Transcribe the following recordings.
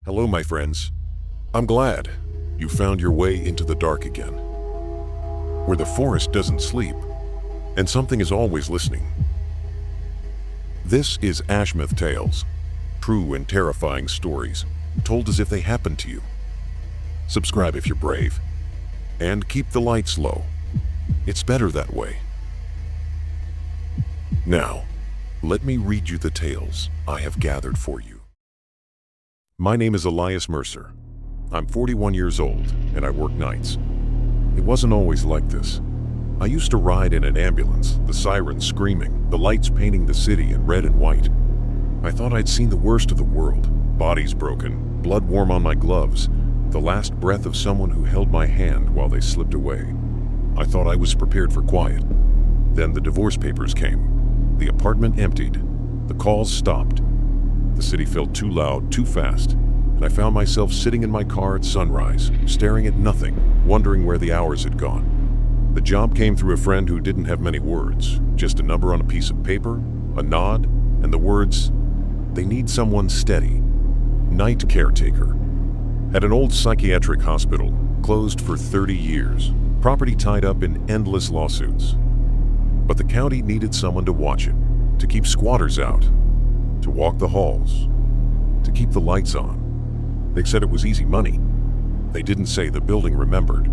Hello, my friends. I'm glad you found your way into the dark again, where the forest doesn't sleep and something is always listening. This is Ashmouth Tales, true and terrifying stories told as if they happened to you. Subscribe if you're brave, and keep the lights low. It's better that way. Now, let me read you the tales I have gathered for you. My name is Elias Mercer. I'm 41 years old, and I work nights. It wasn't always like this. I used to ride in an ambulance, the sirens screaming, the lights painting the city in red and white. I thought I'd seen the worst of the world. Bodies broken, blood warm on my gloves, the last breath of someone who held my hand while they slipped away. I thought I was prepared for quiet. Then the divorce papers came. The apartment emptied. The calls stopped. The city felt too loud, too fast, and I found myself sitting in my car at sunrise, staring at nothing, wondering where the hours had gone. The job came through a friend who didn't have many words, just a number on a piece of paper, a nod, and the words, "They need someone steady. Night caretaker." At an old psychiatric hospital, closed for 30 years, property tied up in endless lawsuits. But the county needed someone to watch it, to keep squatters out, to walk the halls, to keep the lights on. They said it was easy money. They didn't say the building remembered.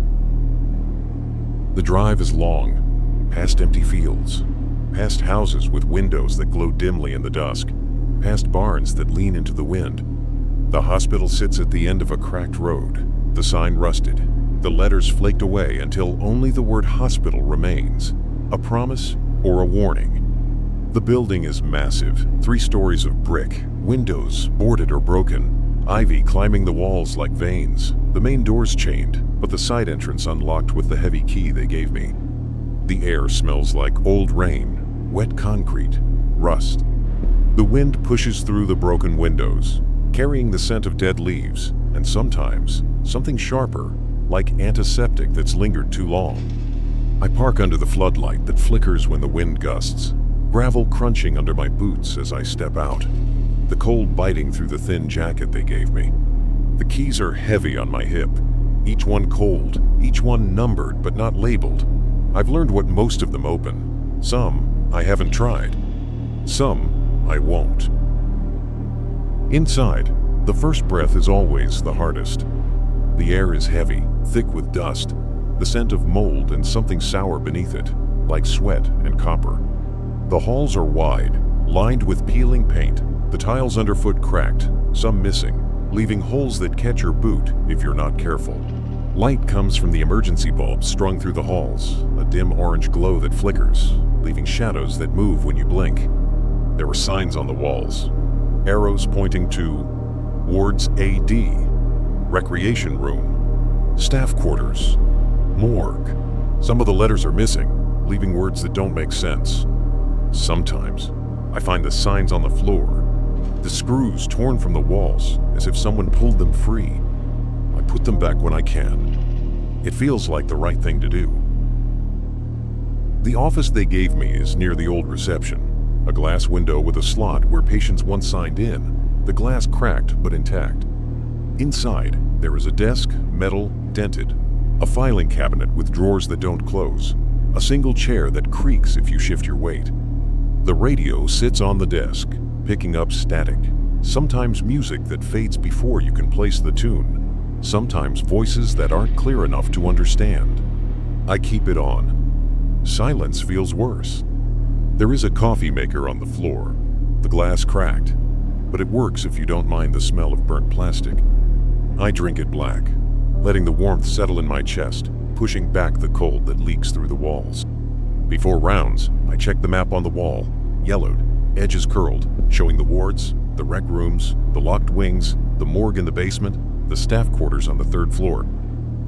The drive is long, past empty fields, past houses with windows that glow dimly in the dusk, past barns that lean into the wind. The hospital sits at the end of a cracked road, the sign rusted, the letters flaked away until only the word hospital remains, a promise or a warning. The building is massive, 3 stories of brick, windows boarded or broken, ivy climbing the walls like veins, the main doors chained, but the side entrance unlocked with the heavy key they gave me. The air smells like old rain, wet concrete, rust. The wind pushes through the broken windows, carrying the scent of dead leaves, and sometimes something sharper, like antiseptic that's lingered too long. I park under the floodlight that flickers when the wind gusts, gravel crunching under my boots as I step out, the cold biting through the thin jacket they gave me. The keys are heavy on my hip, each one cold, each one numbered but not labeled. I've learned what most of them open. Some I haven't tried. Some I won't. Inside, the first breath is always the hardest. The air is heavy, thick with dust, the scent of mold and something sour beneath it, like sweat and copper. The halls are wide, lined with peeling paint, the tiles underfoot cracked, some missing, leaving holes that catch your boot if you're not careful. Light comes from the emergency bulbs strung through the halls, a dim orange glow that flickers, leaving shadows that move when you blink. There are signs on the walls, arrows pointing to Wards AD, Recreation Room, Staff Quarters, Morgue. Some of the letters are missing, leaving words that don't make sense. Sometimes, I find the signs on the floor, the screws torn from the walls as if someone pulled them free. I put them back when I can. It feels like the right thing to do. The office they gave me is near the old reception, a glass window with a slot where patients once signed in, the glass cracked but intact. Inside, there is a desk, metal, dented, a filing cabinet with drawers that don't close, a single chair that creaks if you shift your weight. The radio sits on the desk, picking up static, sometimes music that fades before you can place the tune, sometimes voices that aren't clear enough to understand. I keep it on. Silence feels worse. There is a coffee maker on the floor, the glass cracked, but it works if you don't mind the smell of burnt plastic. I drink it black, letting the warmth settle in my chest, pushing back the cold that leaks through the walls. Before rounds, I check the map on the wall, yellowed, edges curled, showing the wards, the rec rooms, the locked wings, the morgue in the basement, the staff quarters on the 3rd floor.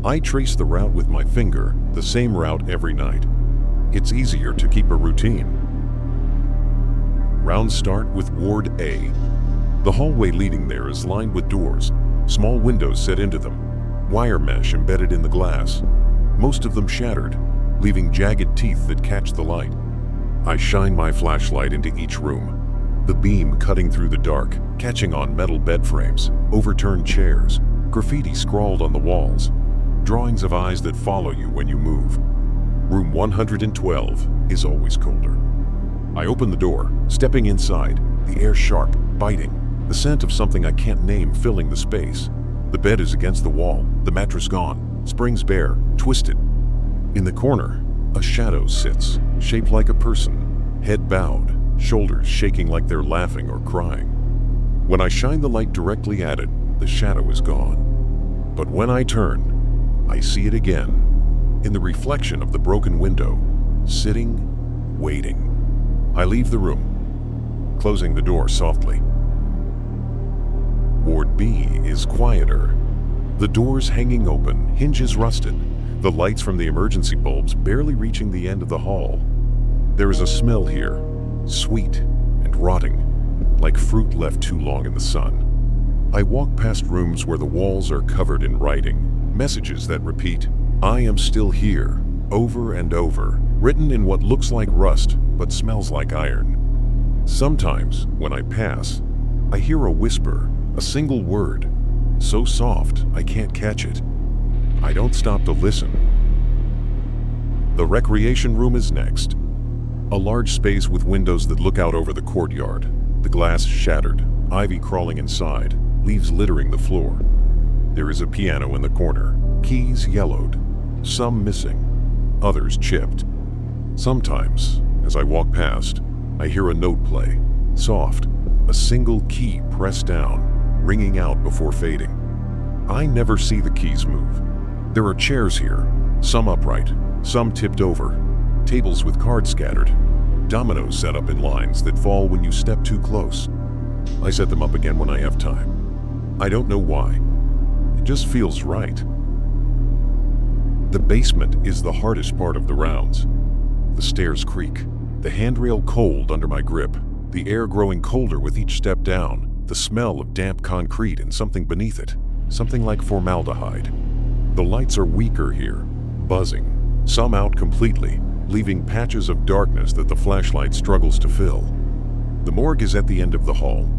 I trace the route with my finger, the same route every night. It's easier to keep a routine. Rounds start with Ward A. The hallway leading there is lined with doors, small windows set into them, wire mesh embedded in the glass, most of them shattered, leaving jagged teeth that catch the light. I shine my flashlight into each room. the beam cutting through the dark, catching on metal bed frames, overturned chairs, graffiti scrawled on the walls, drawings of eyes that follow you when you move. Room 112 is always colder. I open the door, stepping inside, the air sharp, biting, the scent of something I can't name filling the space. The bed is against the wall, the mattress gone, springs bare, twisted. In the corner, a shadow sits, shaped like a person, head bowed, shoulders shaking like they're laughing or crying. When I shine the light directly at it, the shadow is gone. But when I turn, I see it again, in the reflection of the broken window, sitting, waiting. I leave the room, closing the door softly. Ward B is quieter. The doors hanging open, hinges rusted, the lights from the emergency bulbs barely reaching the end of the hall. There is a smell here, sweet and rotting, like fruit left too long in the sun. I walk past rooms where the walls are covered in writing, messages that repeat, "I am still here," over and over, written in what looks like rust but smells like iron. Sometimes, when I pass, I hear a whisper, a single word, so soft I can't catch it. I don't stop to listen. The recreation room is next. A large space with windows that look out over the courtyard. The glass shattered, ivy crawling inside, leaves littering the floor. There is a piano in the corner, keys yellowed, some missing, others chipped. Sometimes, as I walk past, I hear a note play, soft, a single key pressed down, ringing out before fading. I never see the keys move. There are chairs here, some upright, some tipped over, tables with cards scattered, dominoes set up in lines that fall when you step too close. I set them up again when I have time. I don't know why. It just feels right. The basement is the hardest part of the rounds. The stairs creak, the handrail cold under my grip, the air growing colder with each step down, the smell of damp concrete and something beneath it, something like formaldehyde. The lights are weaker here, buzzing, some out completely, leaving patches of darkness that the flashlight struggles to fill. The morgue is at the end of the hall.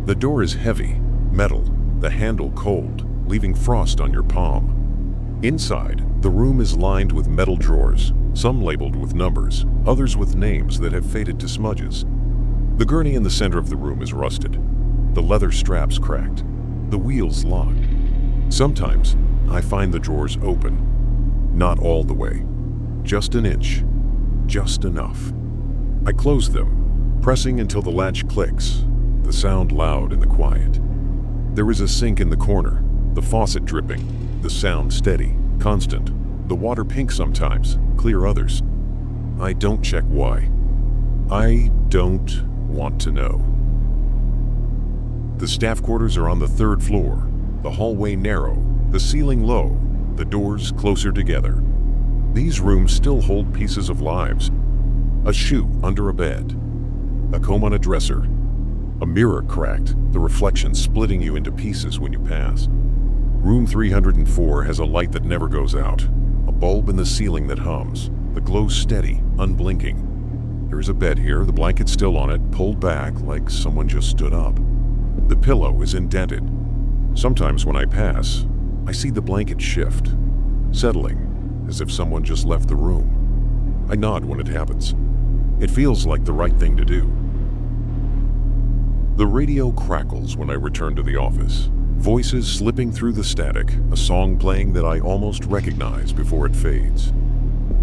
The door is heavy, metal, the handle cold, leaving frost on your palm. Inside, the room is lined with metal drawers, some labeled with numbers, others with names that have faded to smudges. The gurney in the center of the room is rusted. The leather straps cracked, the wheels locked. Sometimes, I find the drawers open. Not all the way. Just an inch. Just enough. I close them, pressing until the latch clicks, the sound loud in the quiet. There is a sink in the corner, the faucet dripping, the sound steady, constant, the water pink sometimes, clear others. I don't check why. I don't want to know. The staff quarters are on the 3rd floor, the hallway narrow, the ceiling low, the doors closer together. These rooms still hold pieces of lives. A shoe under a bed, a comb on a dresser, a mirror cracked, the reflection splitting you into pieces when you pass. Room 304 has a light that never goes out, a bulb in the ceiling that hums, the glow steady, unblinking. There is a bed here, the blanket still on it, pulled back like someone just stood up. The pillow is indented. Sometimes when I pass, I see the blanket shift, settling, as if someone just left the room. I nod when it happens. It feels like the right thing to do. The radio crackles when I return to the office. Voices slipping through the static, a song playing that I almost recognize before it fades.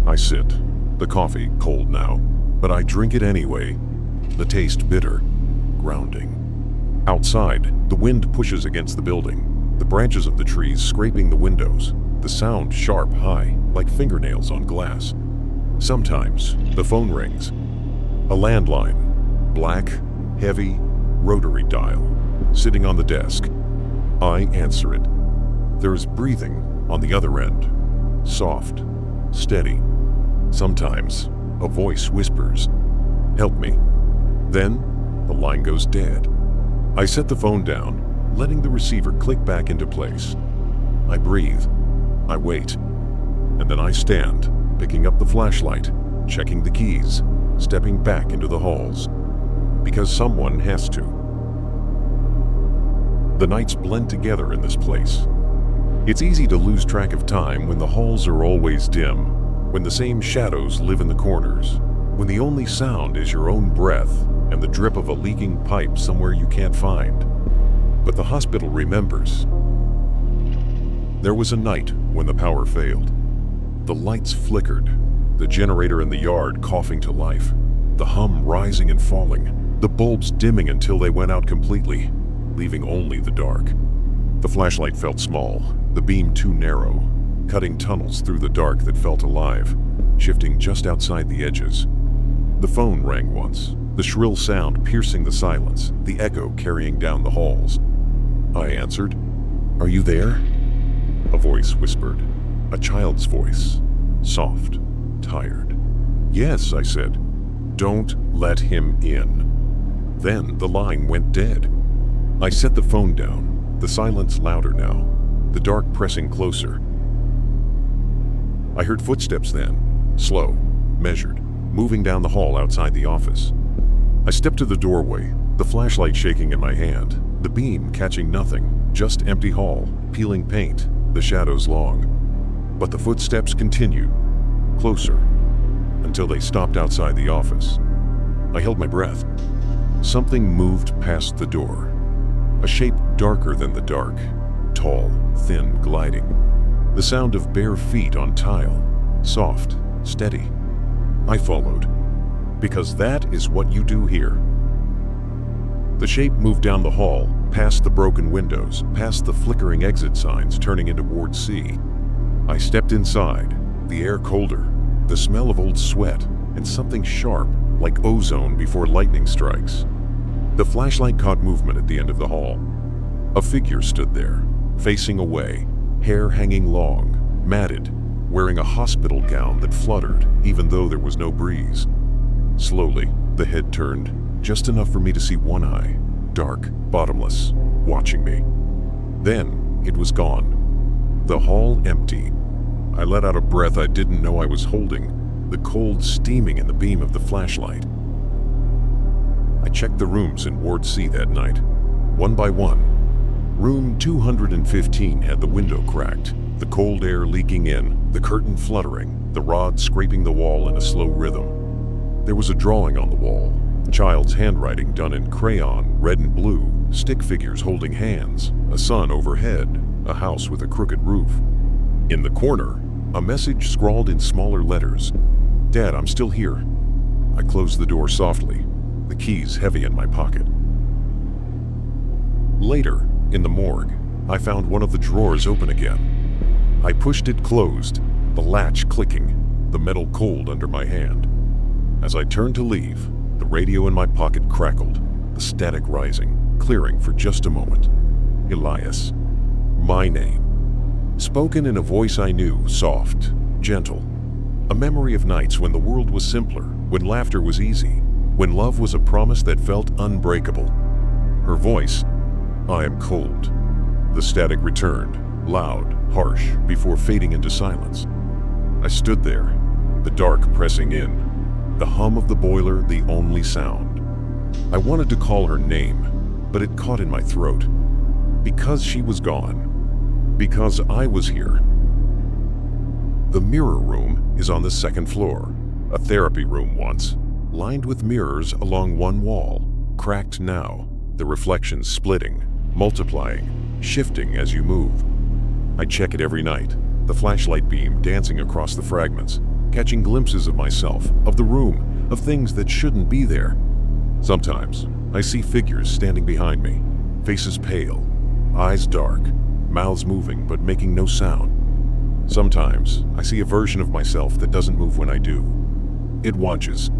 I sit, the coffee cold now, but I drink it anyway. The taste bitter, grounding. Outside, the wind pushes against the building, the branches of the trees scraping the windows, the sound sharp high, like fingernails on glass. Sometimes, the phone rings. A landline, black, heavy, rotary dial, sitting on the desk. I answer it. There is breathing on the other end, soft, steady. Sometimes, a voice whispers, "Help me." Then, the line goes dead. I set the phone down, letting the receiver click back into place. I breathe. I wait. And then I stand, picking up the flashlight, checking the keys, stepping back into the halls. because someone has to. The nights blend together in this place. It's easy to lose track of time when the halls are always dim, when the same shadows live in the corners, when the only sound is your own breath and the drip of a leaking pipe somewhere you can't find. But the hospital remembers. There was a night when the power failed. The lights flickered, the generator in the yard coughing to life, the hum rising and falling, the bulbs dimming until they went out completely, leaving only the dark. The flashlight felt small, the beam too narrow, cutting tunnels through the dark that felt alive, shifting just outside the edges. The phone rang once, the shrill sound piercing the silence, the echo carrying down the halls. I answered. "Are you there?" A voice whispered, a child's voice, soft, tired. "Yes," I said. "Don't let him in." Then the line went dead. I set the phone down, the silence louder now, the dark pressing closer. I heard footsteps then, slow, measured, moving down the hall outside the office. I stepped to the doorway, the flashlight shaking in my hand, the beam catching nothing, just empty hall, peeling paint, the shadows long. But the footsteps continued, closer, until they stopped outside the office. I held my breath. Something moved past the door. A shape darker than the dark, tall, thin, gliding. The sound of bare feet on tile, soft, steady. I followed, because that is what you do here. The shape moved down the hall, past the broken windows, past the flickering exit signs turning into Ward C. I stepped inside, the air colder, the smell of old sweat, and something sharp, like ozone before lightning strikes. The flashlight caught movement at the end of the hall. A figure stood there, facing away, hair hanging long, matted, wearing a hospital gown that fluttered even though there was no breeze. Slowly, the head turned, just enough for me to see one eye, dark, bottomless, watching me. Then it was gone. The hall empty. I let out a breath I didn't know I was holding, the cold steaming in the beam of the flashlight. I checked the rooms in Ward C that night, one by one. Room 215 had the window cracked, the cold air leaking in, the curtain fluttering, the rod scraping the wall in a slow rhythm. There was a drawing on the wall, child's handwriting done in crayon, red and blue, stick figures holding hands, a sun overhead, a house with a crooked roof. In the corner, a message scrawled in smaller letters. "Dad, I'm still here." I closed the door softly, the keys heavy in my pocket. Later, in the morgue, I found one of the drawers open again. I pushed it closed, the latch clicking, the metal cold under my hand. As I turned to leave, the radio in my pocket crackled, the static rising, clearing for just a moment. Elias. My name. Spoken in a voice I knew, soft, gentle. A memory of nights when the world was simpler, when laughter was easy, when love was a promise that felt unbreakable. Her voice, "I am cold." The static returned, loud, harsh, before fading into silence. I stood there, the dark pressing in, the hum of the boiler the only sound. I wanted to call her name, but it caught in my throat. Because she was gone. Because I was here. The mirror room is on the second floor, a therapy room once, lined with mirrors along one wall, cracked now, the reflections splitting, multiplying, shifting as you move. I check it every night, the flashlight beam dancing across the fragments, catching glimpses of myself, of the room, of things that shouldn't be there. Sometimes, I see figures standing behind me, faces pale, eyes dark, mouths moving but making no sound. Sometimes, I see a version of myself that doesn't move when I do. It watches,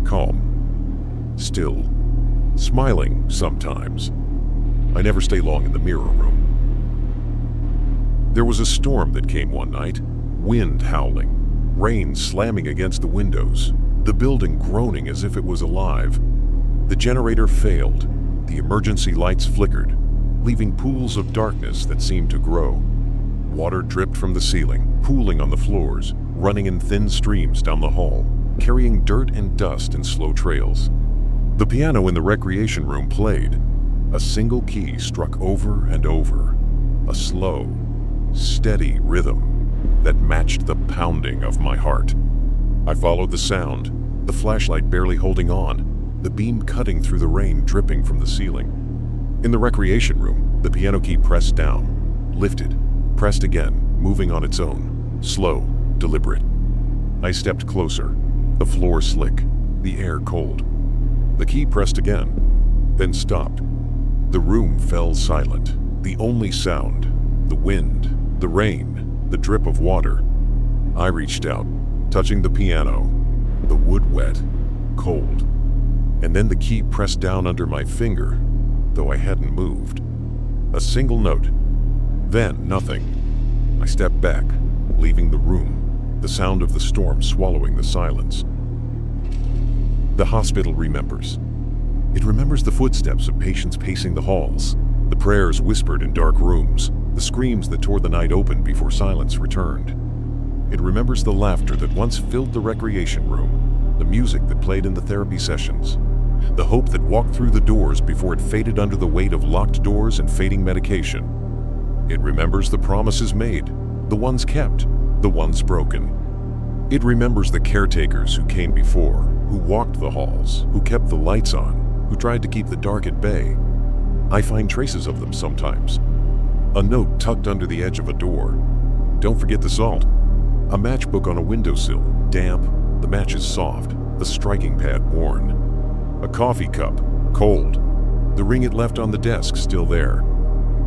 calm, still, smiling sometimes. I never stay long in the mirror room. There was a storm that came one night, wind howling, rain slamming against the windows, the building groaning as if it was alive. The generator failed, the emergency lights flickered, leaving pools of darkness that seemed to grow. Water dripped from the ceiling, pooling on the floors, running in thin streams down the hall, carrying dirt and dust in slow trails. The piano in the recreation room played. A single key struck over and over, a slow, steady rhythm that matched the pounding of my heart. I followed the sound, the flashlight barely holding on, the beam cutting through the rain dripping from the ceiling. In the recreation room, the piano key pressed down, lifted, pressed again, moving on its own, slow, deliberate. I stepped closer, the floor slick, the air cold. The key pressed again, then stopped. The room fell silent. The only sound, the wind, the rain, the drip of water. I reached out, touching the piano, the wood wet, cold. And then the key pressed down under my finger, though I hadn't moved. A single note. Then nothing. I stepped back, leaving the room, the sound of the storm swallowing the silence. The hospital remembers. It remembers the footsteps of patients pacing the halls, the prayers whispered in dark rooms, the screams that tore the night open before silence returned. It remembers the laughter that once filled the recreation room, the music that played in the therapy sessions, the hope that walked through the doors before it faded under the weight of locked doors and fading medication. It remembers the promises made, the ones kept, the ones broken. It remembers the caretakers who came before, who walked the halls, who kept the lights on, who tried to keep the dark at bay. I find traces of them sometimes. A note tucked under the edge of a door. Don't forget the salt. A matchbook on a windowsill, damp, the matches soft, the striking pad worn. A coffee cup, cold. The ring it left on the desk still there.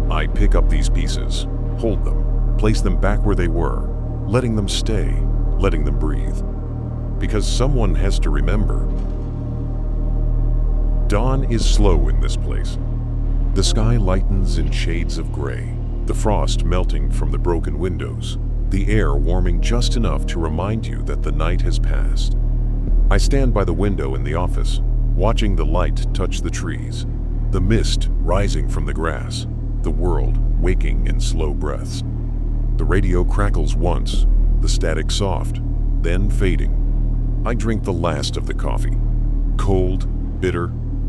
I pick up these pieces, hold them, place them back where they were, letting them stay, letting them breathe. Because someone has to remember. Dawn is slow in this place. The sky lightens in shades of gray, the frost melting from the broken windows, the air warming just enough to remind you that the night has passed. I stand by the window in the office, watching the light touch the trees, the mist rising from the grass, the world waking in slow breaths. The radio crackles once, the static soft, then fading. I drink the last of the coffee. Cold, bitter,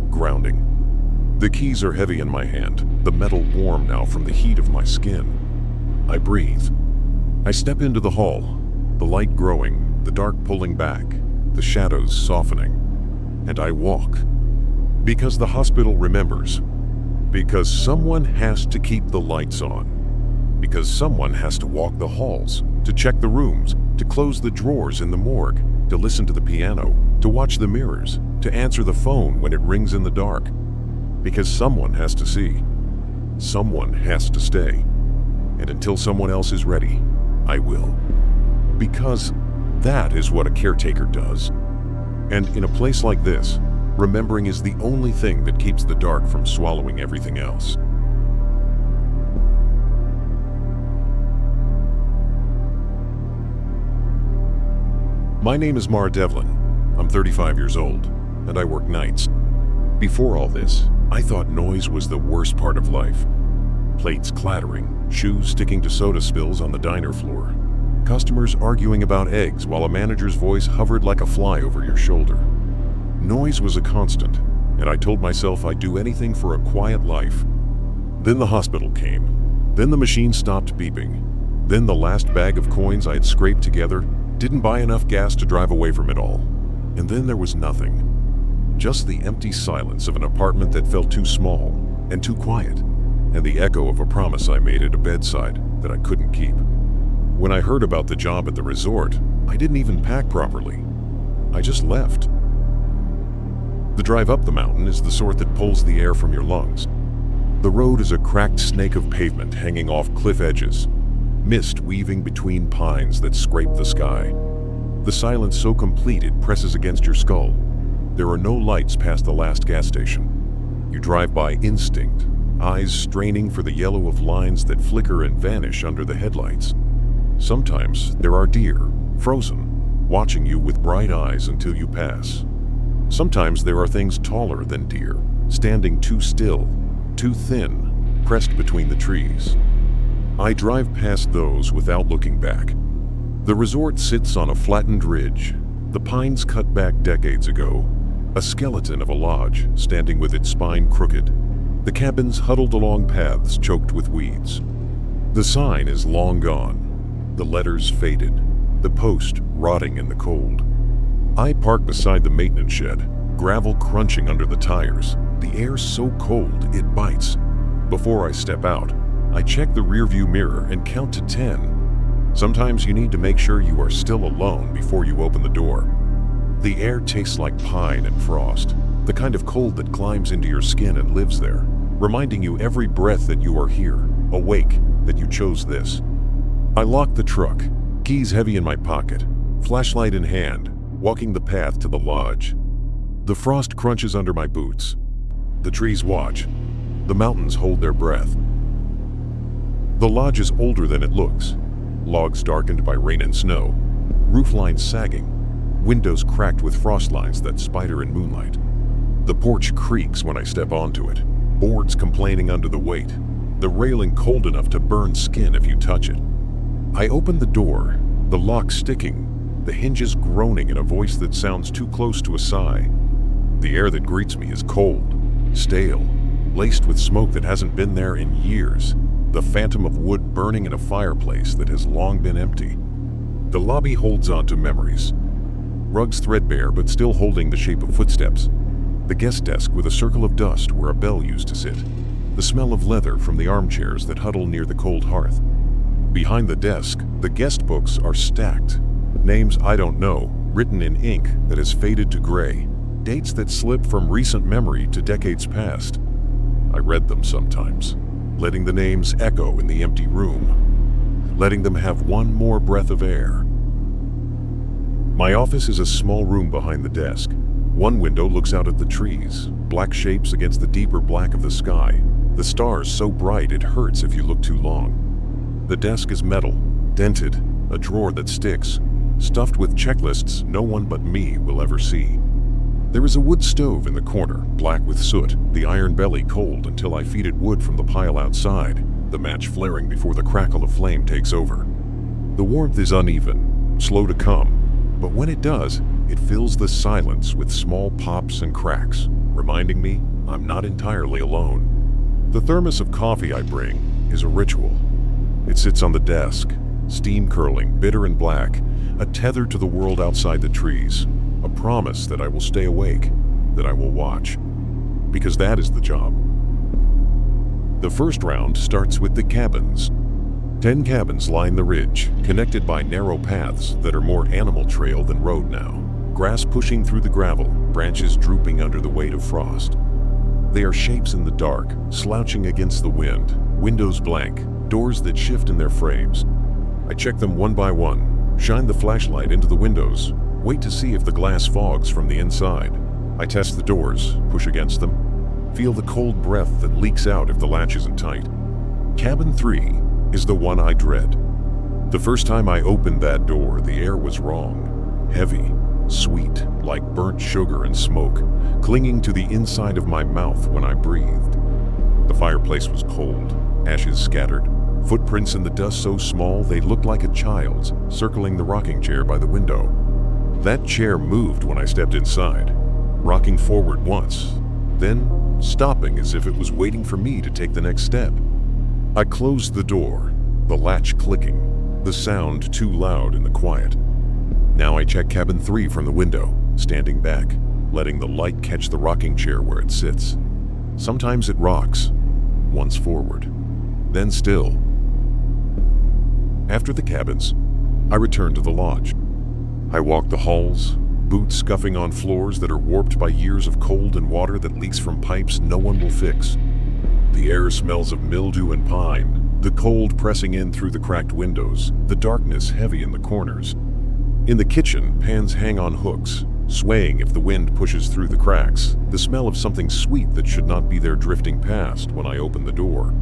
grounding. The keys are heavy in my hand, the metal warm now from the heat of my skin. I breathe. I step into the hall, the light growing, the dark pulling back, the shadows softening. And I walk. Because the hospital remembers. Because someone has to keep the lights on. Because someone has to walk the halls, to check the rooms, to close the drawers in the morgue, to listen to the piano, to watch the mirrors, to answer the phone when it rings in the dark. Because someone has to see. Someone has to stay. And until someone else is ready, I will. Because that is what a caretaker does. And in a place like this, remembering is the only thing that keeps the dark from swallowing everything else. My name is Mar Devlin. I'm 35 years old, and I work nights. Before all this, I thought noise was the worst part of life. Plates clattering, shoes sticking to soda spills on the diner floor, customers arguing about eggs while a manager's voice hovered like a fly over your shoulder. Noise was a constant, and I told myself I'd do anything for a quiet life. Then the hospital came. Then the machine stopped beeping. Then the last bag of coins I had scraped together didn't buy enough gas to drive away from it all. And then there was nothing. Just the empty silence of an apartment that felt too small and too quiet, and the echo of a promise I made at a bedside that I couldn't keep. When I heard about the job at the resort, I didn't even pack properly. I just left. The drive up the mountain is the sort that pulls the air from your lungs. The road is a cracked snake of pavement hanging off cliff edges, mist weaving between pines that scrape the sky. The silence so complete it presses against your skull. There are no lights past the last gas station. You drive by instinct, eyes straining for the yellow of lines that flicker and vanish under the headlights. Sometimes there are deer, frozen, watching you with bright eyes until you pass. Sometimes there are things taller than deer, standing too still, too thin, pressed between the trees. I drive past those without looking back. The resort sits on a flattened ridge, the pines cut back decades ago. A skeleton of a lodge, standing with its spine crooked. The cabins huddled along paths choked with weeds. The sign is long gone. The letters faded. The post rotting in the cold. I park beside the maintenance shed, gravel crunching under the tires. The air so cold it bites. Before I step out, I check the rearview mirror and count to 10. Sometimes you need to make sure you are still alone before you open the door. The air tastes like pine and frost, the kind of cold that climbs into your skin and lives there, reminding you every breath that you are here, awake, that you chose this. I lock the truck, keys heavy in my pocket, flashlight in hand, walking the path to the lodge. The frost crunches under my boots. The trees watch. The mountains hold their breath. The lodge is older than it looks. Logs darkened by rain and snow, roof lines sagging, windows cracked with frost lines that spider in moonlight. The porch creaks when I step onto it, boards complaining under the weight, the railing cold enough to burn skin if you touch it. I open the door, the lock sticking, the hinges groaning in a voice that sounds too close to a sigh. The air that greets me is cold, stale, laced with smoke that hasn't been there in years, the phantom of wood burning in a fireplace that has long been empty. The lobby holds on to memories. Rugs threadbare but still holding the shape of footsteps. The guest desk with a circle of dust where a bell used to sit. The smell of leather from the armchairs that huddle near the cold hearth. Behind the desk, the guest books are stacked. Names I don't know, written in ink that has faded to gray. Dates that slip from recent memory to decades past. I read them sometimes, letting the names echo in the empty room, letting them have one more breath of air. My office is a small room behind the desk. One window looks out at the trees, black shapes against the deeper black of the sky. The stars so bright it hurts if you look too long. The desk is metal, dented, a drawer that sticks, stuffed with checklists no one but me will ever see. There is a wood stove in the corner, black with soot, the iron belly cold until I feed it wood from the pile outside, the match flaring before the crackle of flame takes over. The warmth is uneven, slow to come, but when it does, it fills the silence with small pops and cracks, reminding me I'm not entirely alone. The thermos of coffee I bring is a ritual. It sits on the desk, steam curling, bitter and black, a tether to the world outside the trees, a promise that I will stay awake, that I will watch, because that is the job. The first round starts with the cabins. 10 cabins line the ridge, connected by narrow paths that are more animal trail than road now. Grass pushing through the gravel, branches drooping under the weight of frost. They are shapes in the dark, slouching against the wind, windows blank, doors that shift in their frames. I check them one by one, shine the flashlight into the windows, wait to see if the glass fogs from the inside. I test the doors, push against them, feel the cold breath that leaks out if the latch isn't tight. Cabin 3 is the one I dread. The first time I opened that door, the air was wrong. Heavy, sweet, like burnt sugar and smoke, clinging to the inside of my mouth when I breathed. The fireplace was cold, ashes scattered, footprints in the dust so small they looked like a child's, circling the rocking chair by the window. That chair moved when I stepped inside, rocking forward once, then stopping as if it was waiting for me to take the next step. I closed the door, the latch clicking, the sound too loud in the quiet. Now I check cabin 3 from the window, standing back, letting the light catch the rocking chair where it sits. Sometimes it rocks, once forward, then still. After the cabins, I return to the lodge. I walk the halls, boots scuffing on floors that are warped by years of cold and water that leaks from pipes no one will fix. The air smells of mildew and pine, the cold pressing in through the cracked windows, the darkness heavy in the corners. In the kitchen, pans hang on hooks, swaying if the wind pushes through the cracks, the smell of something sweet that should not be there drifting past when I open the door.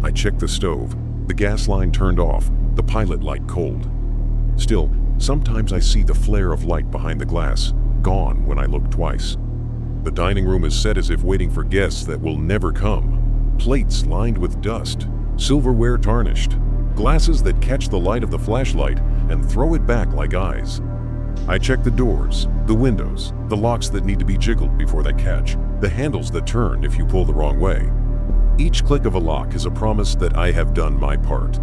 I check the stove, the gas line turned off, the pilot light cold. Still, sometimes I see the flare of light behind the glass, gone when I look twice. The dining room is set as if waiting for guests that will never come. Plates lined with dust, silverware tarnished, glasses that catch the light of the flashlight and throw it back like eyes. I check the doors, the windows, the locks that need to be jiggled before they catch, the handles that turn if you pull the wrong way. Each click of a lock is a promise that I have done my part.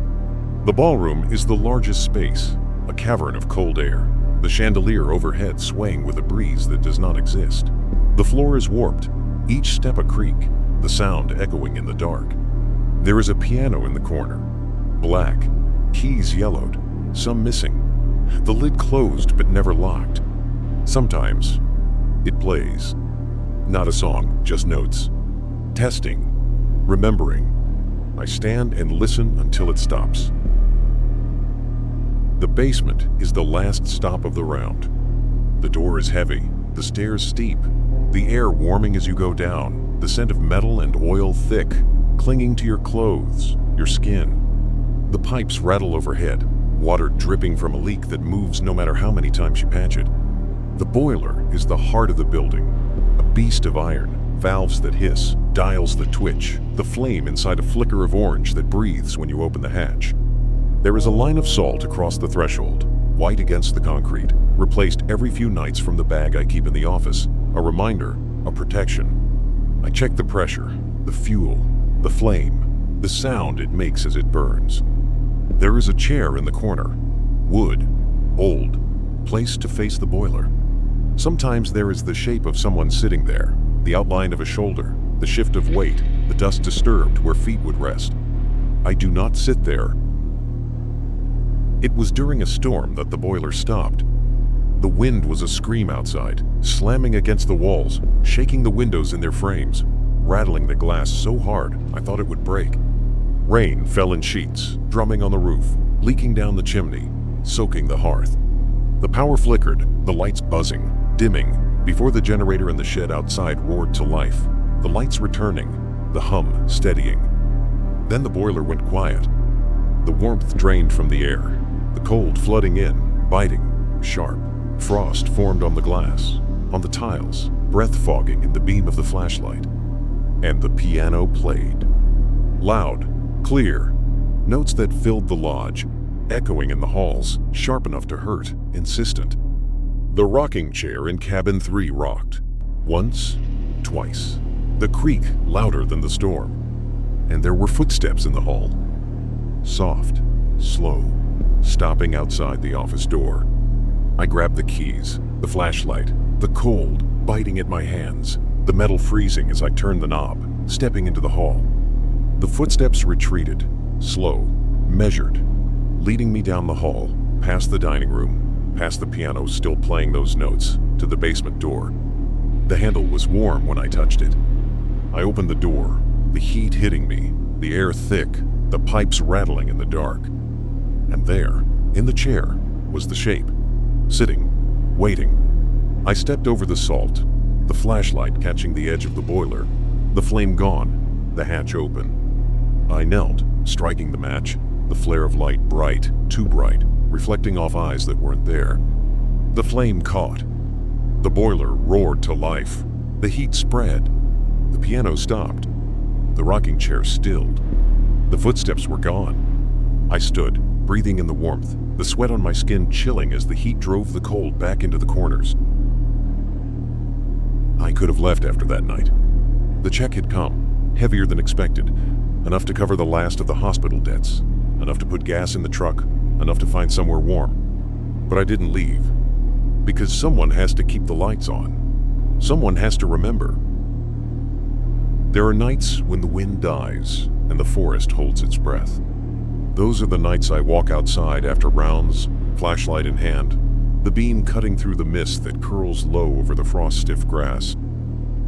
The ballroom is the largest space, a cavern of cold air, the chandelier overhead swaying with a breeze that does not exist. The floor is warped, each step a creak, the sound echoing in the dark. There is a piano in the corner, black, keys yellowed, some missing. The lid closed but never locked. Sometimes it plays. Not a song, just notes. Testing. Remembering. I stand and listen until it stops. The basement is the last stop of the round. The door is heavy, the stairs steep, the air warming as you go down, the scent of metal and oil thick, clinging to your clothes, your skin. The pipes rattle overhead, water dripping from a leak that moves no matter how many times you patch it. The boiler is the heart of the building, a beast of iron, valves that hiss, dials that twitch, the flame inside a flicker of orange that breathes when you open the hatch. There is a line of salt across the threshold, white against the concrete, replaced every few nights from the bag I keep in the office, a reminder, a protection. I check the pressure, the fuel, the flame, the sound it makes as it burns. There is a chair in the corner, wood, old, placed to face the boiler. Sometimes there is the shape of someone sitting there, the outline of a shoulder, the shift of weight, the dust disturbed where feet would rest. I do not sit there. It was during a storm that the boiler stopped. The wind was a scream outside, slamming against the walls, shaking the windows in their frames, rattling the glass so hard I thought it would break. Rain fell in sheets, drumming on the roof, leaking down the chimney, soaking the hearth. The power flickered, the lights buzzing, dimming, before the generator in the shed outside roared to life, the lights returning, the hum steadying. Then the boiler went quiet. The warmth drained from the air, the cold flooding in, biting, sharp. Frost formed on the glass, on the tiles, breath fogging in the beam of the flashlight. And the piano played. Loud, clear, notes that filled the lodge, echoing in the halls, sharp enough to hurt, insistent. The rocking chair in cabin 3 rocked. Once, twice. The creak louder than the storm. And there were footsteps in the hall. Soft, slow, stopping outside the office door. I grabbed the keys, the flashlight, the cold biting at my hands, the metal freezing as I turned the knob, stepping into the hall. The footsteps retreated, slow, measured, leading me down the hall, past the dining room, past the piano still playing those notes, to the basement door. The handle was warm when I touched it. I opened the door, the heat hitting me, the air thick, the pipes rattling in the dark. And there, in the chair, was the shape, sitting, waiting. I stepped over the salt, the flashlight catching the edge of the boiler, the flame gone, the hatch open. I knelt, striking the match, the flare of light bright, too bright, reflecting off eyes that weren't there. The flame caught. The boiler roared to life. The heat spread. The piano stopped. The rocking chair stilled. The footsteps were gone. I stood, breathing in the warmth, the sweat on my skin chilling as the heat drove the cold back into the corners. I could have left after that night. The check had come, heavier than expected, enough to cover the last of the hospital debts, enough to put gas in the truck, enough to find somewhere warm. But I didn't leave, because someone has to keep the lights on. Someone has to remember. There are nights when the wind dies and the forest holds its breath. Those are the nights I walk outside after rounds, flashlight in hand, the beam cutting through the mist that curls low over the frost-stiff grass.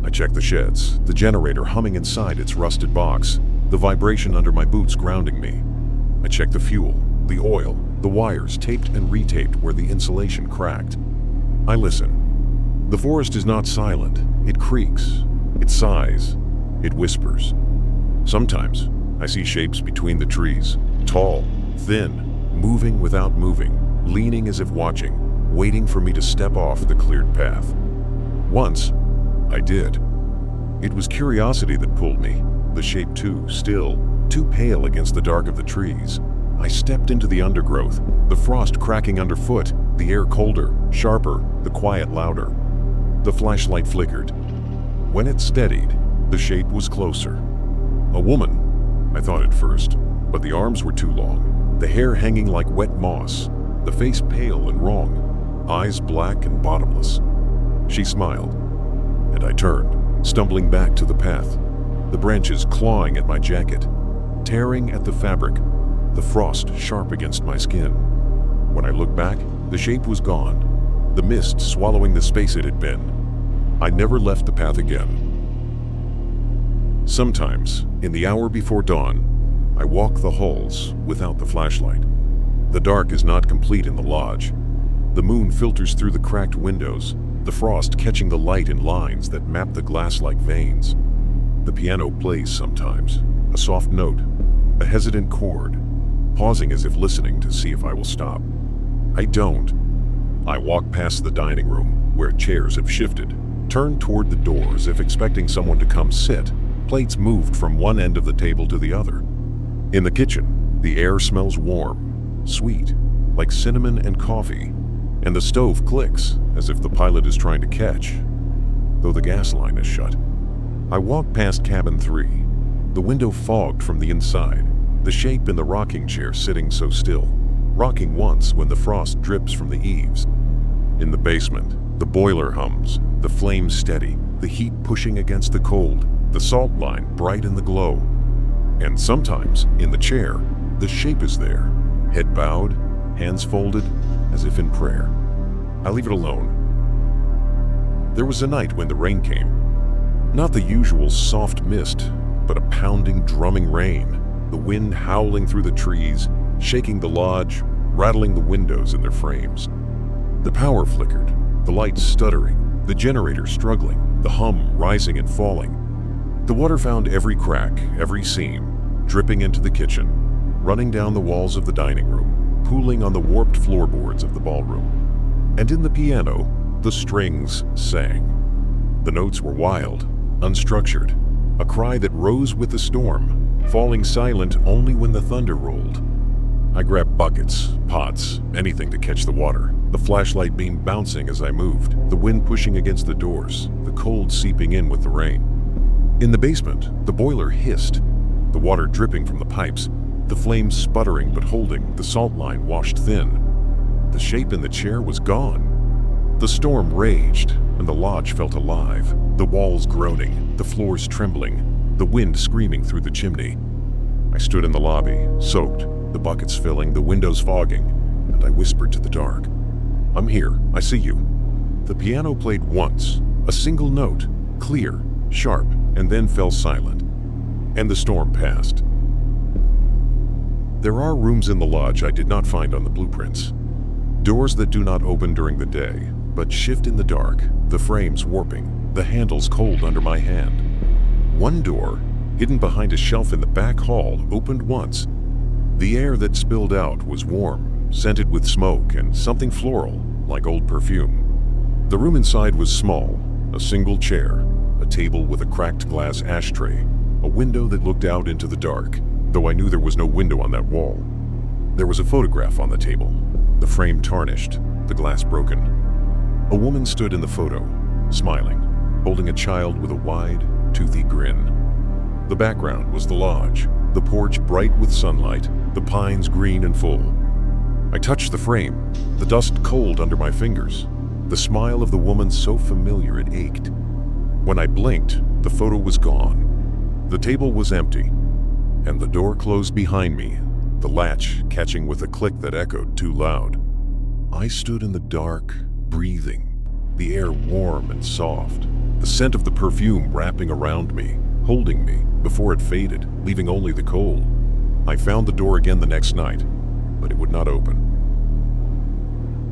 I check the sheds, the generator humming inside its rusted box, the vibration under my boots grounding me. I check the fuel, the oil, the wires taped and retaped where the insulation cracked. I listen. The forest is not silent. It creaks. It sighs. It whispers. Sometimes I see shapes between the trees, tall, thin, moving without moving, leaning as if watching, waiting for me to step off the cleared path. Once, I did. It was curiosity that pulled me, the shape too still, too pale against the dark of the trees. I stepped into the undergrowth, the frost cracking underfoot, the air colder, sharper, the quiet louder. The flashlight flickered. When it steadied, the shape was closer. A woman, I thought at first, but the arms were too long, the hair hanging like wet moss, the face pale and wrong, eyes black and bottomless. She smiled, and I turned, stumbling back to the path, the branches clawing at my jacket, tearing at the fabric, the frost sharp against my skin. When I looked back, the shape was gone, the mist swallowing the space it had been. I never left the path again. Sometimes, in the hour before dawn, I walk the halls without the flashlight. The dark is not complete in the lodge. The moon filters through the cracked windows, the frost catching the light in lines that map the glass like veins. The piano plays sometimes, a soft note, a hesitant chord, pausing as if listening to see if I will stop. I don't. I walk past the dining room, where chairs have shifted, turned toward the door as if expecting someone to come sit. Plates moved from one end of the table to the other. In the kitchen, the air smells warm, sweet, like cinnamon and coffee, and the stove clicks as if the pilot is trying to catch, though the gas line is shut. I walk past cabin 3, the window fogged from the inside, the shape in the rocking chair sitting so still, rocking once when the frost drips from the eaves. In the basement, the boiler hums, the flames steady, the heat pushing against the cold, the salt line bright in the glow. And sometimes, in the chair, the shape is there, head bowed, hands folded, as if in prayer. I leave it alone. There was a night when the rain came. Not the usual soft mist, but a pounding, drumming rain, the wind howling through the trees, shaking the lodge, rattling the windows in their frames. The power flickered, the lights stuttering, the generator struggling, the hum rising and falling. The water found every crack, every seam, dripping into the kitchen, running down the walls of the dining room, pooling on the warped floorboards of the ballroom. And in the piano, the strings sang. The notes were wild, unstructured, a cry that rose with the storm, falling silent only when the thunder rolled. I grabbed buckets, pots, anything to catch the water, the flashlight beam bouncing as I moved, the wind pushing against the doors, the cold seeping in with the rain. In the basement, the boiler hissed, the water dripping from the pipes, the flames sputtering but holding, the salt line washed thin. The shape in the chair was gone. The storm raged, and the lodge felt alive, the walls groaning, the floors trembling, the wind screaming through the chimney. I stood in the lobby, soaked, the buckets filling, the windows fogging, and I whispered to the dark, "I'm here, I see you." The piano played once, a single note, clear, sharp, and then fell silent, and the storm passed. There are rooms in the lodge I did not find on the blueprints. Doors that do not open during the day, but shift in the dark, the frames warping, the handles cold under my hand. One door, hidden behind a shelf in the back hall, opened once. The air that spilled out was warm, scented with smoke and something floral, like old perfume. The room inside was small, a single chair, a table with a cracked glass ashtray, a window that looked out into the dark, though I knew there was no window on that wall. There was a photograph on the table, the frame tarnished, the glass broken. A woman stood in the photo, smiling, holding a child with a wide, toothy grin. The background was the lodge, the porch bright with sunlight, the pines green and full. I touched the frame, the dust cold under my fingers, the smile of the woman so familiar it ached. When I blinked, the photo was gone. The table was empty, and the door closed behind me, the latch catching with a click that echoed too loud. I stood in the dark, breathing, the air warm and soft, the scent of the perfume wrapping around me, holding me before it faded, leaving only the cold. I found the door again the next night, but it would not open.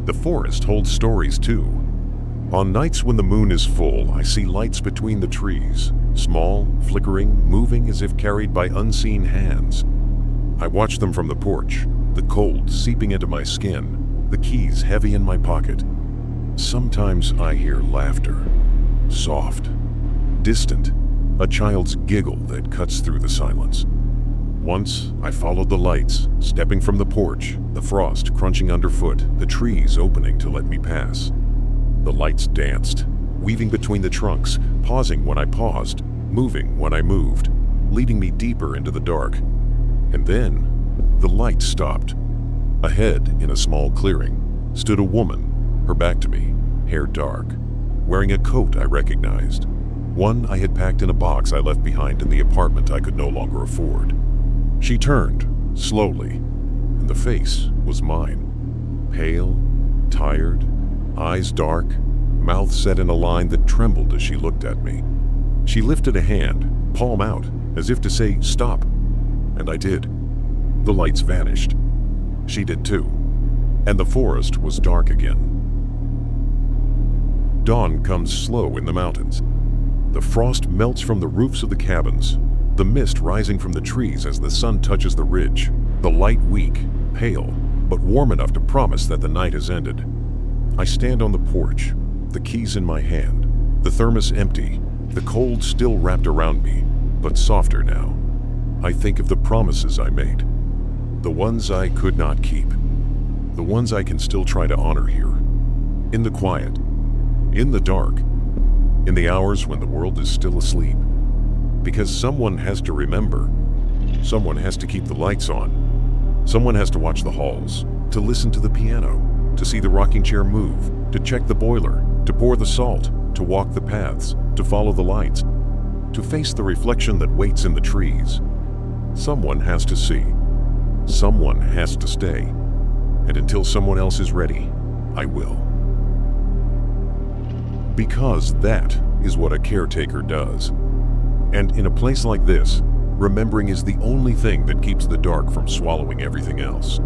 The forest holds stories too. On nights when the moon is full, I see lights between the trees, small, flickering, moving as if carried by unseen hands. I watch them from the porch, the cold seeping into my skin, the keys heavy in my pocket. Sometimes I hear laughter, soft, distant, a child's giggle that cuts through the silence. Once, I followed the lights, stepping from the porch, the frost crunching underfoot, the trees opening to let me pass. The lights danced, weaving between the trunks, pausing when I paused, moving when I moved, leading me deeper into the dark. And then, the light stopped. Ahead, in a small clearing, stood a woman, her back to me, hair dark, wearing a coat I recognized. One I had packed in a box I left behind in the apartment I could no longer afford. She turned, slowly, and the face was mine. Pale, tired, eyes dark, mouth set in a line that trembled as she looked at me. She lifted a hand, palm out, as if to say, "Stop." And I did. The lights vanished. She did too. And the forest was dark again. Dawn comes slow in the mountains. The frost melts from the roofs of the cabins, the mist rising from the trees as the sun touches the ridge, the light weak, pale, but warm enough to promise that the night has ended. I stand on the porch, the keys in my hand, the thermos empty, the cold still wrapped around me, but softer now. I think of the promises I made, the ones I could not keep, the ones I can still try to honor here, in the quiet, in the dark, in the hours when the world is still asleep. Because someone has to remember, someone has to keep the lights on, someone has to watch the halls, to listen to the piano, to see the rocking chair move, to check the boiler, to pour the salt, to walk the paths, to follow the lights, to face the reflection that waits in the trees. Someone has to see, someone has to stay, and until someone else is ready, I will. Because that is what a caretaker does. And in a place like this, remembering is the only thing that keeps the dark from swallowing everything else.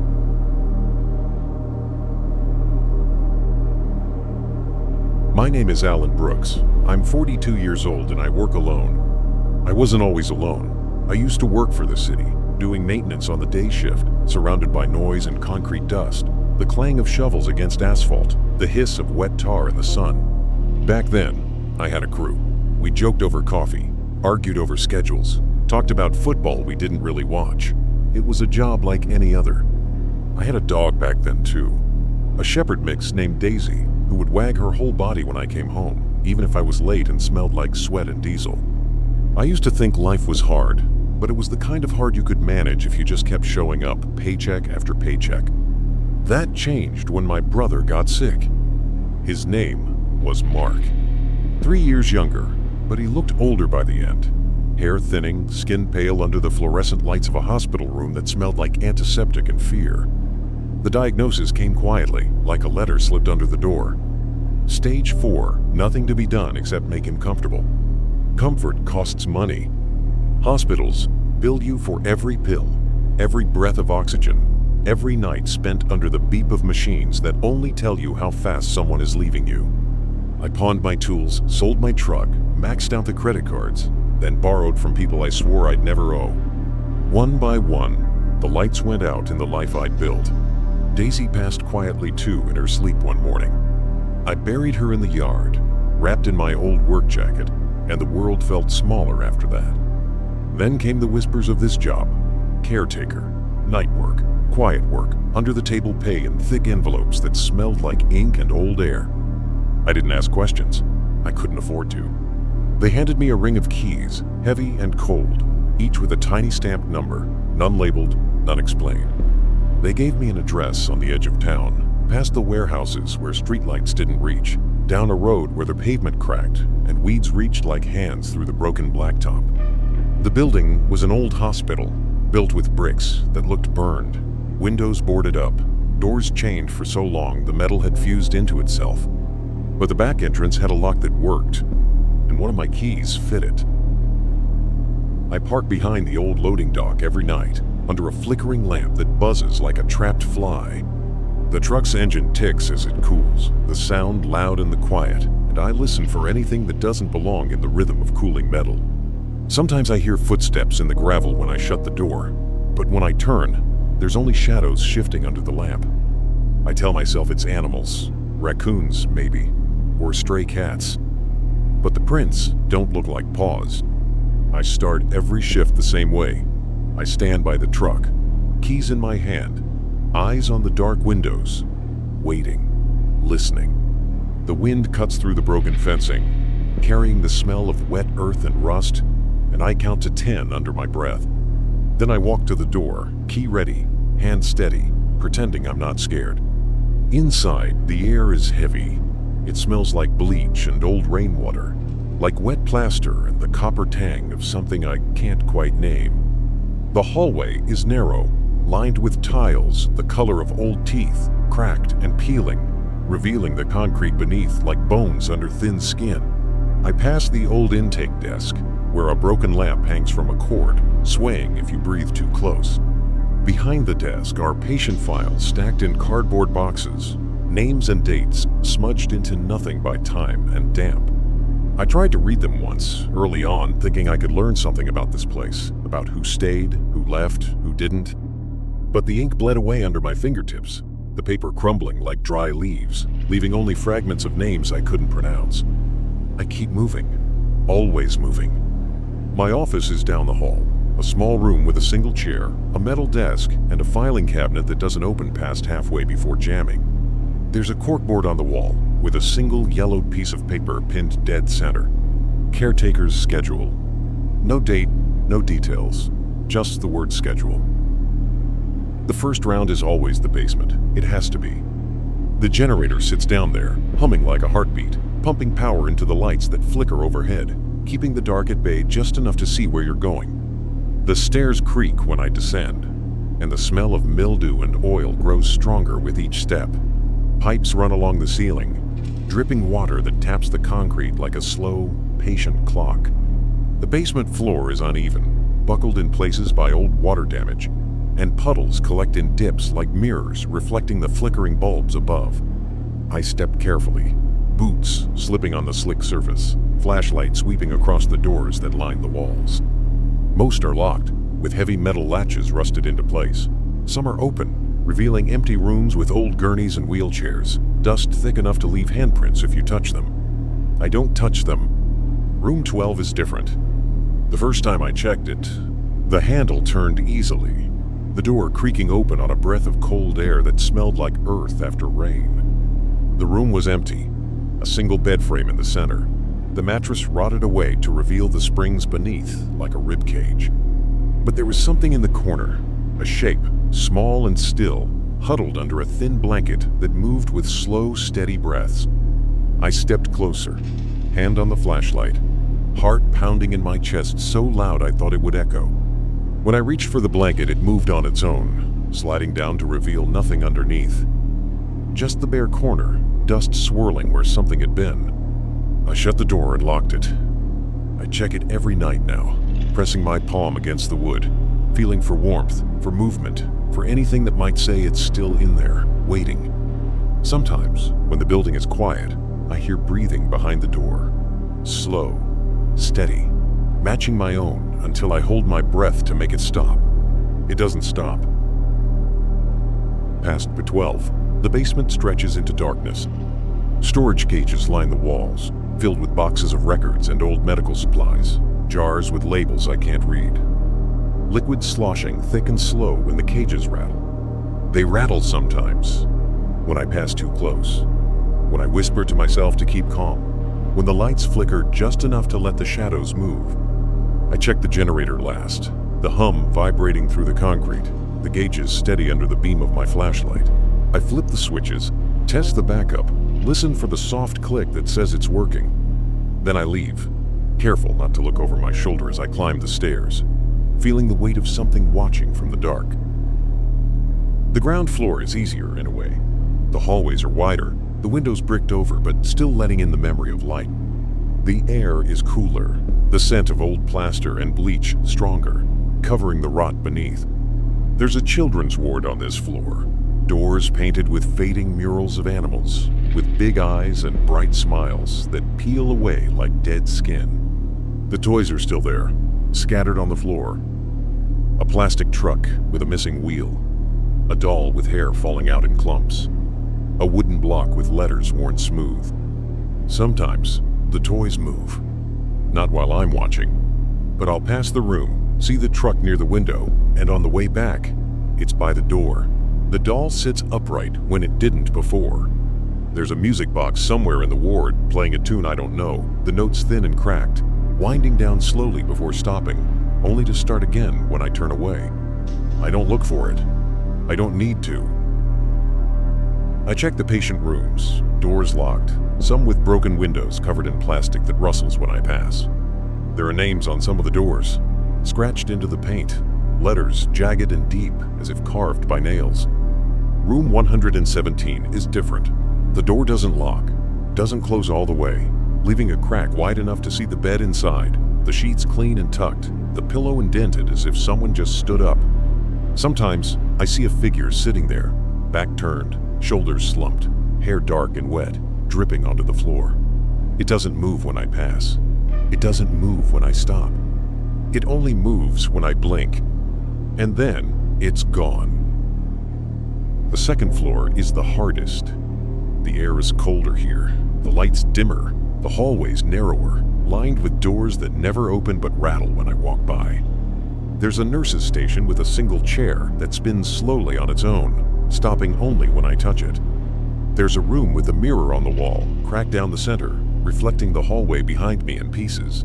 My name is Alan Brooks. I'm 42 years old and I work alone. I wasn't always alone. I used to work for the city, doing maintenance on the day shift, surrounded by noise and concrete dust, the clang of shovels against asphalt, the hiss of wet tar in the sun. Back then, I had a crew. We joked over coffee, argued over schedules, talked about football we didn't really watch. It was a job like any other. I had a dog back then too, a shepherd mix named Daisy, who would wag her whole body when I came home, even if I was late and smelled like sweat and diesel. I used to think life was hard, but it was the kind of hard you could manage if you just kept showing up, paycheck after paycheck. That changed when my brother got sick. His name was Mark. 3 years younger, but he looked older by the end. Hair thinning, skin pale under the fluorescent lights of a hospital room that smelled like antiseptic and fear. The diagnosis came quietly, like a letter slipped under the door. Stage 4, nothing to be done except make him comfortable. Comfort costs money. Hospitals bill you for every pill, every breath of oxygen, every night spent under the beep of machines that only tell you how fast someone is leaving you. I pawned my tools, sold my truck, maxed out the credit cards, then borrowed from people I swore I'd never owe. One by one, the lights went out in the life I'd built. Daisy passed quietly too in her sleep one morning. I buried her in the yard, wrapped in my old work jacket, and the world felt smaller after that. Then came the whispers of this job: caretaker, night work, quiet work, under-the-table pay in thick envelopes that smelled like ink and old air. I didn't ask questions. I couldn't afford to. They handed me a ring of keys, heavy and cold, each with a tiny stamped number, none labeled, none explained. They gave me an address on the edge of town, past the warehouses where streetlights didn't reach, down a road where the pavement cracked and weeds reached like hands through the broken blacktop. The building was an old hospital, built with bricks that looked burned, windows boarded up, doors chained for so long the metal had fused into itself. But the back entrance had a lock that worked, and one of my keys fitted. I park behind the old loading dock every night, under a flickering lamp that buzzes like a trapped fly. The truck's engine ticks as it cools, the sound loud in the quiet, and I listen for anything that doesn't belong in the rhythm of cooling metal. Sometimes I hear footsteps in the gravel when I shut the door, but when I turn, there's only shadows shifting under the lamp. I tell myself it's animals, raccoons maybe, or stray cats. But the prints don't look like paws. I start every shift the same way, I stand by the truck, keys in my hand, eyes on the dark windows, waiting, listening. The wind cuts through the broken fencing, carrying the smell of wet earth and rust, and I count to 10 under my breath. Then I walk to the door, key ready, hand steady, pretending I'm not scared. Inside, the air is heavy. It smells like bleach and old rainwater, like wet plaster and the copper tang of something I can't quite name. The hallway is narrow, lined with tiles the color of old teeth, cracked and peeling, revealing the concrete beneath like bones under thin skin. I pass the old intake desk, where a broken lamp hangs from a cord, swaying if you breathe too close. Behind the desk are patient files stacked in cardboard boxes, names and dates smudged into nothing by time and damp. I tried to read them once, early on, thinking I could learn something about this place, about who stayed, who left, who didn't. But the ink bled away under my fingertips, the paper crumbling like dry leaves, leaving only fragments of names I couldn't pronounce. I keep moving, always moving. My office is down the hall, a small room with a single chair, a metal desk, and a filing cabinet that doesn't open past halfway before jamming. There's a corkboard on the wall, with a single yellowed piece of paper pinned dead center. Caretaker's schedule. No date, no details, just the word schedule. The first round is always the basement. It has to be. The generator sits down there, humming like a heartbeat, pumping power into the lights that flicker overhead, keeping the dark at bay just enough to see where you're going. The stairs creak when I descend, and the smell of mildew and oil grows stronger with each step. Pipes run along the ceiling, dripping water that taps the concrete like a slow, patient clock. The basement floor is uneven, buckled in places by old water damage, and puddles collect in dips like mirrors reflecting the flickering bulbs above. I step carefully, boots slipping on the slick surface, flashlight sweeping across the doors that line the walls. Most are locked, with heavy metal latches rusted into place. Some are open, revealing empty rooms with old gurneys and wheelchairs, dust thick enough to leave handprints if you touch them. I don't touch them. Room 12 is different. The first time I checked it, the handle turned easily, the door creaking open on a breath of cold air that smelled like earth after rain. The room was empty, a single bed frame in the center. The mattress rotted away to reveal the springs beneath like a rib cage. But there was something in the corner, a shape, small and still, huddled under a thin blanket that moved with slow, steady breaths. I stepped closer, hand on the flashlight, heart pounding in my chest so loud I thought it would echo. When I reached for the blanket, it moved on its own, sliding down to reveal nothing underneath. Just the bare corner, dust swirling where something had been. I shut the door and locked it. I check it every night now, pressing my palm against the wood, feeling for warmth, for movement, for anything that might say it's still in there, waiting. Sometimes, when the building is quiet, I hear breathing behind the door. Slow, steady, matching my own until I hold my breath to make it stop. It doesn't stop. Past B12, the basement stretches into darkness. Storage cages line the walls, filled with boxes of records and old medical supplies, jars with labels I can't read. Liquid sloshing thick and slow when the cages rattle. They rattle sometimes, when I pass too close, when I whisper to myself to keep calm, when the lights flicker just enough to let the shadows move. I check the generator last, the hum vibrating through the concrete, the gauges steady under the beam of my flashlight. I flip the switches, test the backup, listen for the soft click that says it's working. Then I leave, careful not to look over my shoulder as I climb the stairs, feeling the weight of something watching from the dark. The ground floor is easier in a way. The hallways are wider, the windows bricked over but still letting in the memory of light. The air is cooler, the scent of old plaster and bleach stronger, covering the rot beneath. There's a children's ward on this floor, doors painted with fading murals of animals, with big eyes and bright smiles that peel away like dead skin. The toys are still there, scattered on the floor. A plastic truck with a missing wheel, a doll with hair falling out in clumps, a wooden block with letters worn smooth. Sometimes the toys move, not while I'm watching, but I'll pass the room see the truck near the window, and on the way back, it's by the door. The doll sits upright when it didn't before. There's a music box somewhere in the ward playing a tune I don't know, the notes thin and cracked, winding down slowly before stopping, only to start again when I turn away. I don't look for it. I don't need to. I check the patient rooms, doors locked, some with broken windows covered in plastic that rustles when I pass. There are names on some of the doors, scratched into the paint, letters jagged and deep as if carved by nails. Room 117 is different. The door doesn't lock, doesn't close all the way, leaving a crack wide enough to see the bed inside, the sheets clean and tucked, the pillow indented as if someone just stood up. Sometimes I see a figure sitting there, back turned, shoulders slumped, hair dark and wet, dripping onto the floor. It doesn't move when I pass. It doesn't move when I stop. It only moves when I blink. And then it's gone. The second floor is the hardest. The air is colder here, the lights dimmer, the hallways narrower, lined with doors that never open but rattle when I walk by. There's a nurse's station with a single chair that spins slowly on its own, stopping only when I touch it. There's a room with a mirror on the wall, cracked down the center, reflecting the hallway behind me in pieces.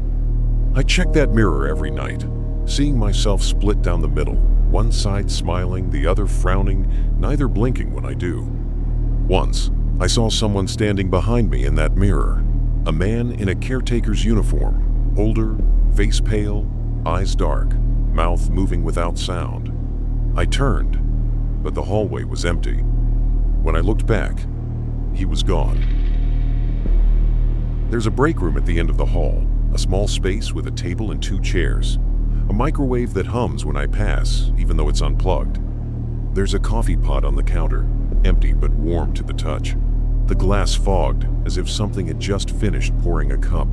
I check that mirror every night, seeing myself split down the middle, one side smiling, the other frowning, neither blinking when I do. Once, I saw someone standing behind me in that mirror, a man in a caretaker's uniform, older, face pale, eyes dark, mouth moving without sound. I turned, but the hallway was empty. When I looked back, he was gone. There's a break room at the end of the hall, a small space with a table and 2 chairs, a microwave that hums when I pass, even though it's unplugged. There's a coffee pot on the counter, empty but warm to the touch, the glass fogged as if something had just finished pouring a cup.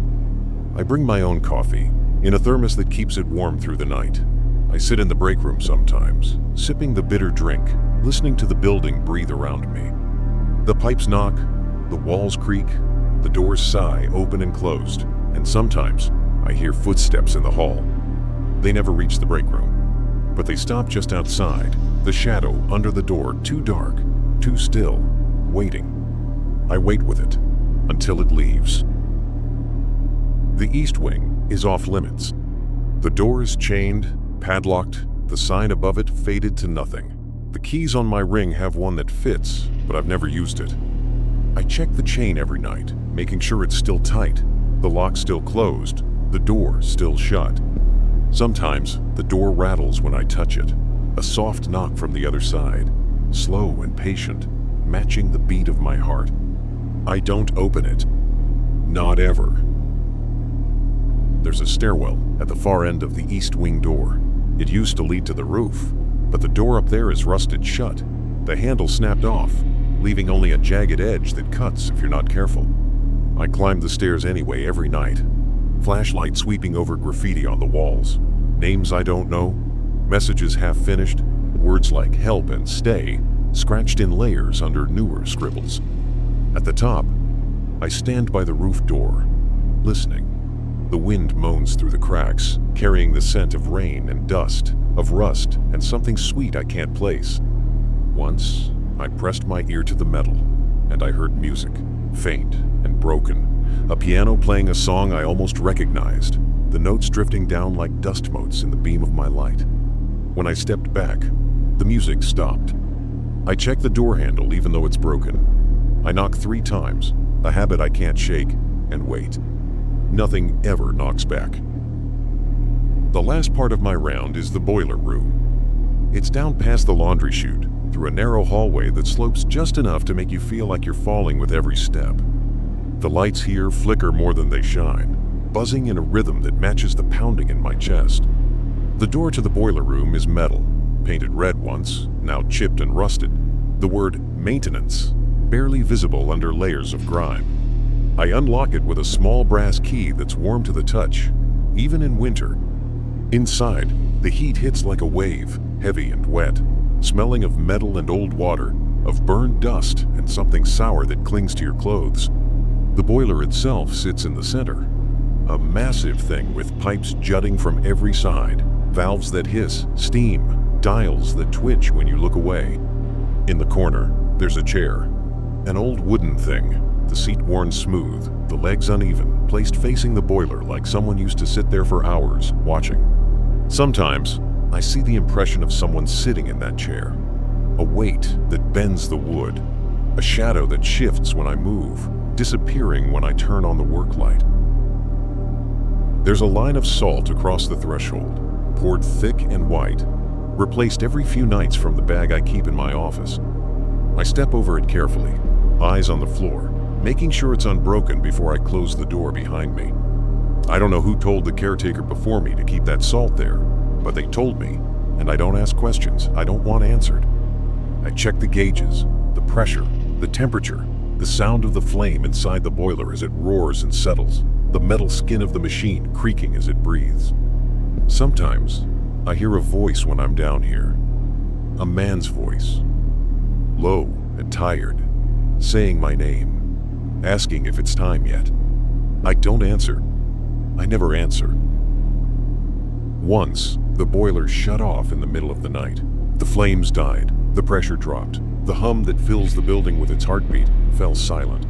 I bring my own coffee, in a thermos that keeps it warm through the night. I sit in the break room sometimes, sipping the bitter drink, listening to the building breathe around me. The pipes knock, the walls creak, the doors sigh open and closed, and sometimes I hear footsteps in the hall. They never reach the break room, but they stop just outside, the shadow under the door too dark, too still, waiting. I wait with it until it leaves. The east wing is off limits. The door is chained, padlocked, the sign above it faded to nothing. The keys on my ring have one that fits, but I've never used it. I check the chain every night, making sure it's still tight, the lock still closed, the door still shut. Sometimes the door rattles when I touch it, a soft knock from the other side, slow and patient, matching the beat of my heart. I don't open it. Not ever. There's a stairwell at the far end of the east wing door. It used to lead to the roof, but the door up there is rusted shut. The handle snapped off, leaving only a jagged edge that cuts if you're not careful. I climb the stairs anyway every night, flashlight sweeping over graffiti on the walls, names I don't know, messages half finished, words like help and stay, scratched in layers under newer scribbles. At the top, I stand by the roof door, listening. The wind moans through the cracks, carrying the scent of rain and dust, of rust and something sweet I can't place. Once, I pressed my ear to the metal, and I heard music, faint and broken, a piano playing a song I almost recognized, the notes drifting down like dust motes in the beam of my light. When I stepped back, the music stopped. I check the door handle even though it's broken. I knock 3 times, a habit I can't shake, and wait. Nothing ever knocks back. The last part of my round is the boiler room. It's down past the laundry chute, through a narrow hallway that slopes just enough to make you feel like you're falling with every step. The lights here flicker more than they shine, buzzing in a rhythm that matches the pounding in my chest. The door to the boiler room is metal, painted red once, now chipped and rusted. The word maintenance, barely visible under layers of grime. I unlock it with a small brass key that's warm to the touch, even in winter. Inside, the heat hits like a wave, heavy and wet, smelling of metal and old water, of burned dust and something sour that clings to your clothes. The boiler itself sits in the center, a massive thing with pipes jutting from every side, Valves that hiss, steam, dials that twitch when you look away. In the corner, there's a chair. An old wooden thing, the seat worn smooth, the legs uneven, placed facing the boiler like someone used to sit there for hours, watching. Sometimes, I see the impression of someone sitting in that chair. A weight that bends the wood. A shadow that shifts when I move, disappearing when I turn on the work light. There's a line of salt across the threshold, poured thick and white, replaced every few nights from the bag I keep in my office. I step over it carefully, eyes on the floor, making sure it's unbroken before I close the door behind me. I don't know who told the caretaker before me to keep that salt there, but they told me, and I don't ask questions I don't want answered. I check the gauges, the pressure, the temperature, the sound of the flame inside the boiler as it roars and settles, the metal skin of the machine creaking as it breathes. Sometimes, I hear a voice when I'm down here. A man's voice. Low and tired, saying my name, asking if it's time yet. I don't answer. I never answer. Once, the boiler shut off in the middle of the night. The flames died, the pressure dropped. The hum that fills the building with its heartbeat fell silent.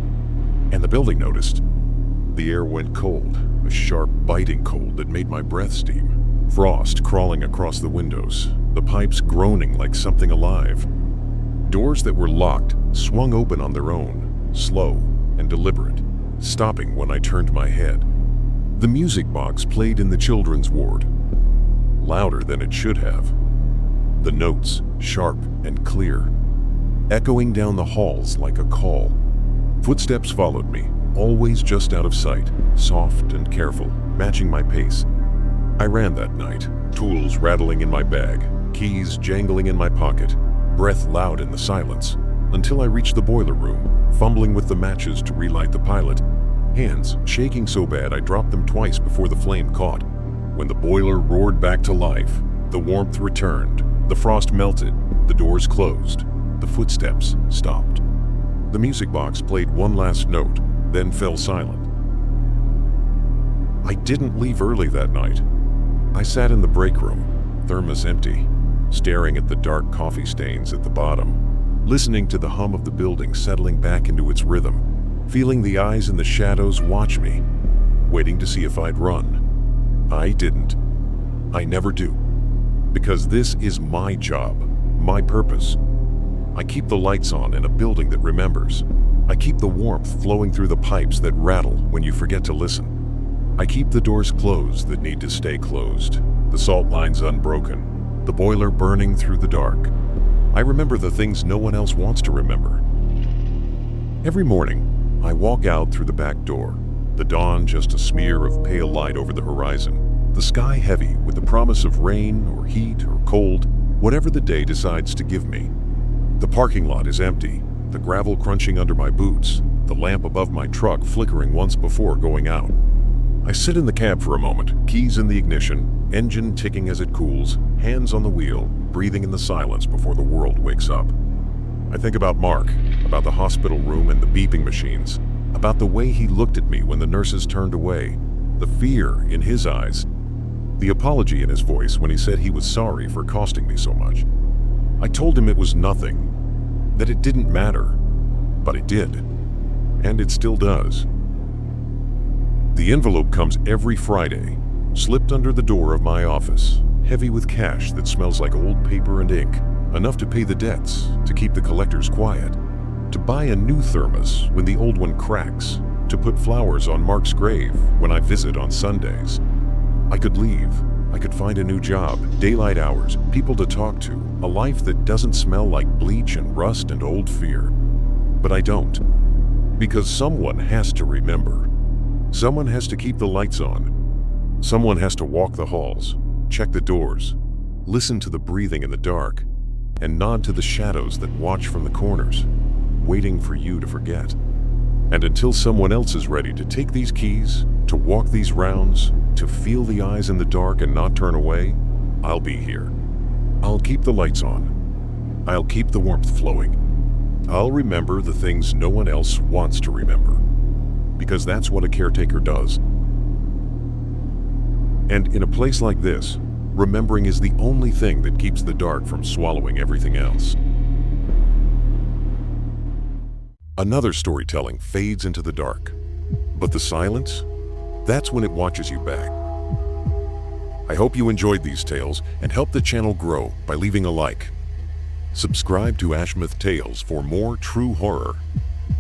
And the building noticed. The air went cold, a sharp, biting cold that made my breath steam. Frost crawling across the windows, the pipes groaning like something alive. Doors that were locked swung open on their own, slow and deliberate, stopping when I turned my head. The music box played in the children's ward, louder than it should have. The notes, sharp and clear, echoing down the halls like a call. Footsteps followed me, always just out of sight, soft and careful, matching my pace. I ran that night, tools rattling in my bag, keys jangling in my pocket, breath loud in the silence, until I reached the boiler room, fumbling with the matches to relight the pilot, hands shaking so bad I dropped them twice before the flame caught. When the boiler roared back to life, the warmth returned, the frost melted, the doors closed, the footsteps stopped. The music box played one last note, then fell silent. I didn't leave early that night. I sat in the break room, thermos empty, staring at the dark coffee stains at the bottom, listening to the hum of the building settling back into its rhythm, feeling the eyes in the shadows watch me, waiting to see if I'd run. I didn't. I never do. Because this is my job, my purpose. I keep the lights on in a building that remembers. I keep the warmth flowing through the pipes that rattle when you forget to listen. I keep the doors closed that need to stay closed, the salt lines unbroken, the boiler burning through the dark. I remember the things no one else wants to remember. Every morning, I walk out through the back door, the dawn just a smear of pale light over the horizon, the sky heavy with the promise of rain or heat or cold, whatever the day decides to give me. The parking lot is empty, the gravel crunching under my boots, the lamp above my truck flickering once before going out. I sit in the cab for a moment, keys in the ignition, engine ticking as it cools, hands on the wheel, breathing in the silence before the world wakes up. I think about Mark, about the hospital room and the beeping machines, about the way he looked at me when the nurses turned away, the fear in his eyes, the apology in his voice when he said he was sorry for costing me so much. I told him it was nothing, that it didn't matter, but it did, and it still does. The envelope comes every Friday, slipped under the door of my office, heavy with cash that smells like old paper and ink, enough to pay the debts, to keep the collectors quiet, to buy a new thermos when the old one cracks, to put flowers on Mark's grave when I visit on Sundays. I could leave. I could find a new job, daylight hours, people to talk to, a life that doesn't smell like bleach and rust and old fear. But I don't. Because someone has to remember. Someone has to keep the lights on. Someone has to walk the halls, check the doors, listen to the breathing in the dark, and nod to the shadows that watch from the corners, waiting for you to forget. And until someone else is ready to take these keys, to walk these rounds, to feel the eyes in the dark and not turn away, I'll be here. I'll keep the lights on. I'll keep the warmth flowing. I'll remember the things no one else wants to remember. Because that's what a caretaker does. And in a place like this, remembering is the only thing that keeps the dark from swallowing everything else. Another storytelling fades into the dark, but the silence, that's when it watches you back. I hope you enjoyed these tales and help the channel grow by leaving a like. Subscribe to Ashmouth Tales for more true horror,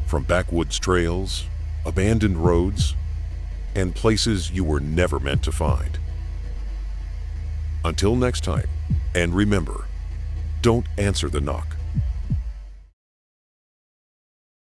from backwoods trails, abandoned roads, and places you were never meant to find. Until next time, and remember, don't answer the knock.